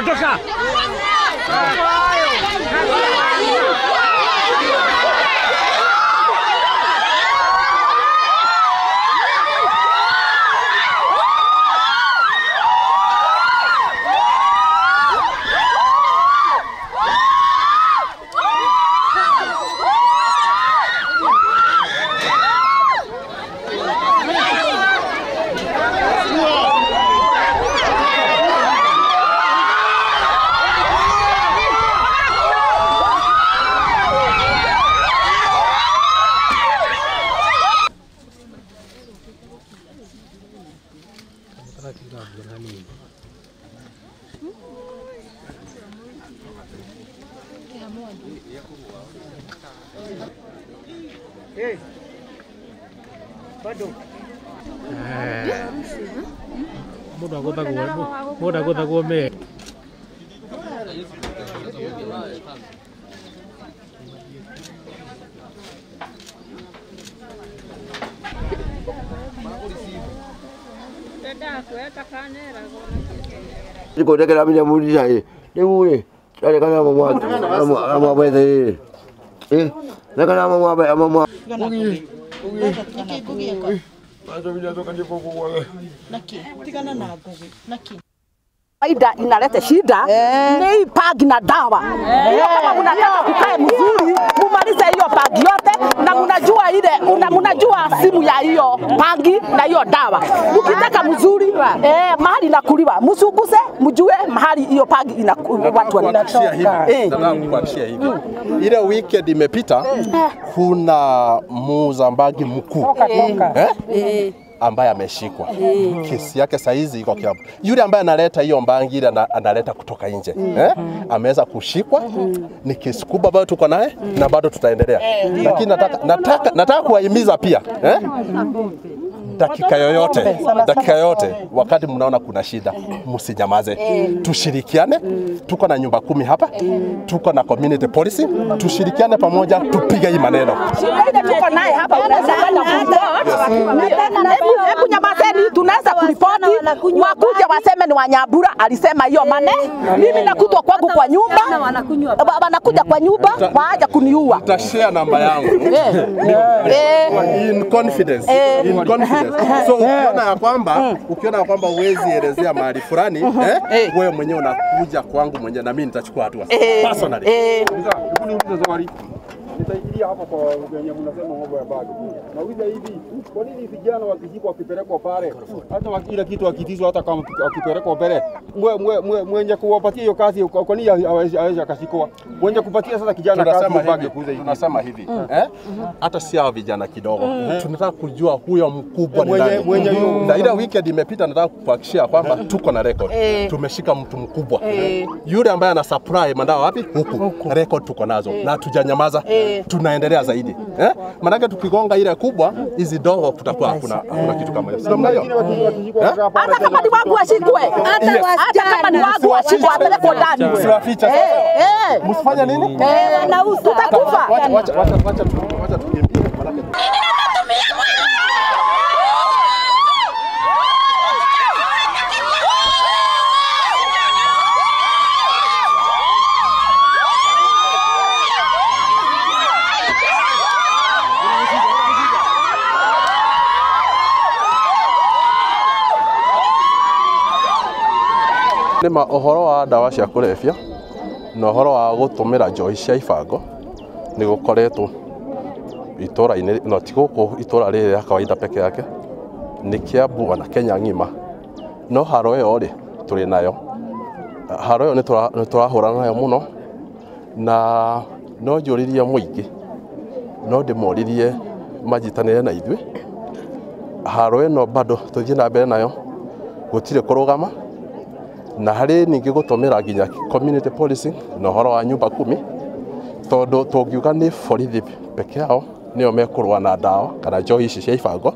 tosha. Muda kutagua me. Jiko deke la minha mulher aí. Demure. Olha kana mama. Mama vai daí. Kana mama. Faida inaleta shida ni pagi na dawa. Kama mnataka kukae mzuri, mumalize hiyo pagi yote na mnajua ile mnajua simu ya hiyo pagi na hiyo dawa. Ukitaka mzuri mahali inakuliwa, msuguse mjue mahali hiyo pagi watu wanatoka. Kuhakikishia hivi. Ile weekend imepita kuna muuza mbagi mkuu. Ambaye ameshikwa. Kesi yake saizi iko kiapo. Yule ambaye analeta hiyo mbangi ile analeta kutoka nje. Ameweza kushikwa. Ni kesi kubwa ambayo tuko naye na bado tutaendelea. Lakini nataka kuwahimiza pia, dakika yoyote wakati mnaona kuna shida msinyamaze. Tushirikiane. Tuko na nyumba 10 hapa. Tuko na community policy. Tushirikiane pamoja tupige hii maneno. Shida tuko naye hapa unaweza hebu nyamazeni, tunaweza kuripoti wakuja waseme ni Wanyambura alisema hiyo mimi nakutwa kwangu kwa nyumba wanakuja kwa nyumba waaja kuniua. Tutashare namba yangu in confidence. So ukiona kwamba uwezi elezea mahali fulani wewe mwenyewe unakuja kwangu mwenyewe na mimi nitachukua hatua personally. Nitaikilia hapo kwa wenye mnasema mambo ya bado. Nauliza hivi, kwa nini vijana wakishikwa wakipelekwa pale hata wakila kitu wakitizwa hata kama wakipelekwa pale mwenye kuwapatia hiyo kazi kwa nini hawezi akashikwa? Mwenye kupatia sasa kijana kazi mbage kuuza hivi. Tunasema hivi, hata si hao vijana kidogo. Tunataka kujua huyo mkubwa ni nani. Na ile weekend imepita nataka kuhakikishia kwamba tuko na record. Tumeshika mtu mkubwa. Yule ambaye ana supply madawa wapi? Huku. Record tuko nazo na hatujanyamaza. Tunaendelea zaidi. Maana tukigonga ile kubwa hizi dogo kutakuwa hakuna kitu kama hiyo. Sio mnayo? Hata kama ni wangu washikwe. Hata kama ni wangu washikwe apelekwe ndani. Usiwafiche sasa. Msifanye nini? Wanauza. Tutakufa. Wacha tukimbie. Nima ohoro wa dawa cia kulefia na ohoro wa gutumira njohi cia ibango ni gukoretwo itura-ini no ti guku itura riri ya kawaida peke yake ni Kiambu na Kenya ng'ima no haro yo ri turi nayo haro yo ni turahurana nayo muno na no njuririe muingi no ndimoririe majitanire na ithui haro ino bado tuthie na mbere nayo gutire kurugama na hari ningi gutumira nginya community policy no horo wa nyumba 10 tondu tungiuga ni borithi peke yao nio mekurwa na dawa kana njohi ici cia ibango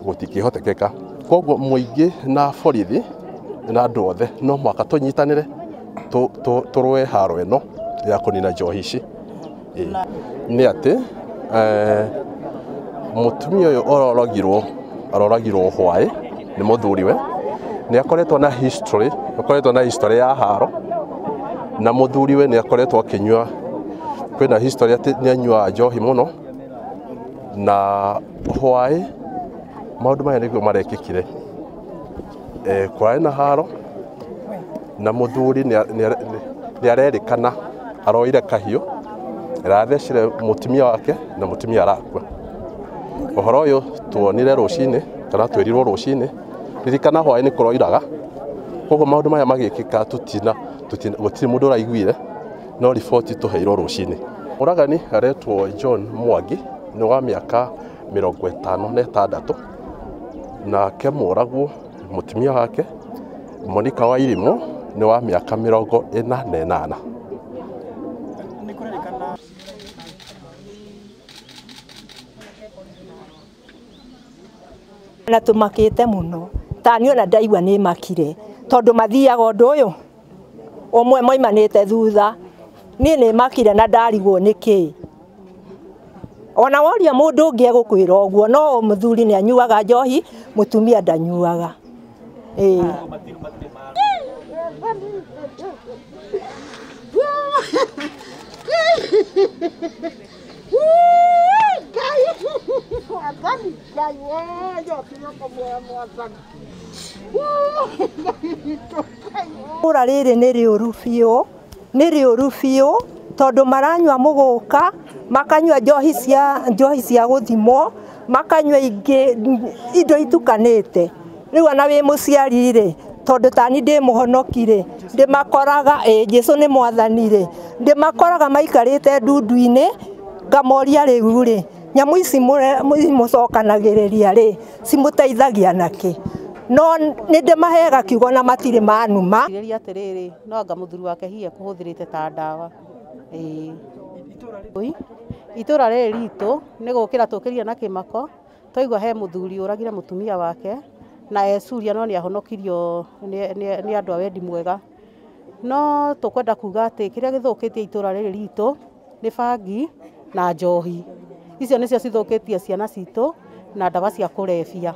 gutikihotekeka koguo muingi na borithi na andu othe no mwaka tunyitanire turwe haro ino ya kunina njohi ici ni ati mutumia uyu aroragirwo hwae ni muthuriwe nĩ akoretwo na history ya haro, na mũthuriwe nĩ akoretwo akĩnyua, kwĩna history atĩ nĩ anyuaga njohi mũno, na hwaĩ maũndũ maya nĩguo marekĩkire. Kwarĩ na haro na mũthuri nĩ arerĩkana aroire kahiũ arathecire mũtumia wake na mũtumia arakua. Ũhoro ũyũ tuonire rũcinĩ kana twerirwo rũcinĩ, ririkana hwaĩ nĩ kũroiraga, koguo maũndũ maya magĩkĩka gũtirĩ mũndũ ũraiguire, no riboti tũheirwo rũcinĩ. Mũragani aretwo John Mwangi nĩ wa mĩaka 56, nake mũragwo mũtumia wake Monica Wairimu nĩ wa mĩaka 48. Na tumakite muno tani ona ndaigua ni makire tondu mathiaga undu uyu umwe moimanite thutha ni makire na ndarigwo niki ona woria mundu ungi egukwira uguo no muthuri ni anyuaga njohi mutumia ndanyuaga Ura riri ni riuru biu tondu maranyua muguka makanyua njohi cia guthimo makanyua indo itukanite riu ana wi muciari ri tondu tani ndi muhonokire ndi makoraga Jesu ni mwathani ri ndi makoraga maikarite ndundu-ini ngamoria riu ri nyamu ici mucokanagiriria ri cimuteithagia naki no ninde mahega kiugo na matire manuma iriria atiriri no anga muthuri wake hiye kuhuthirite ta ndawa itura riri ritu ni gukira tukiria na kimako twaigua he muthuri uragire mutumia wake na ecuria no ni ahonokirio ni andu a wendi mwega no tukwenda kuga ati kiria githukitie itura riri ritu ni bangi na njohi icio nicio cithukitie ciana citu na ndawa cia kurebia.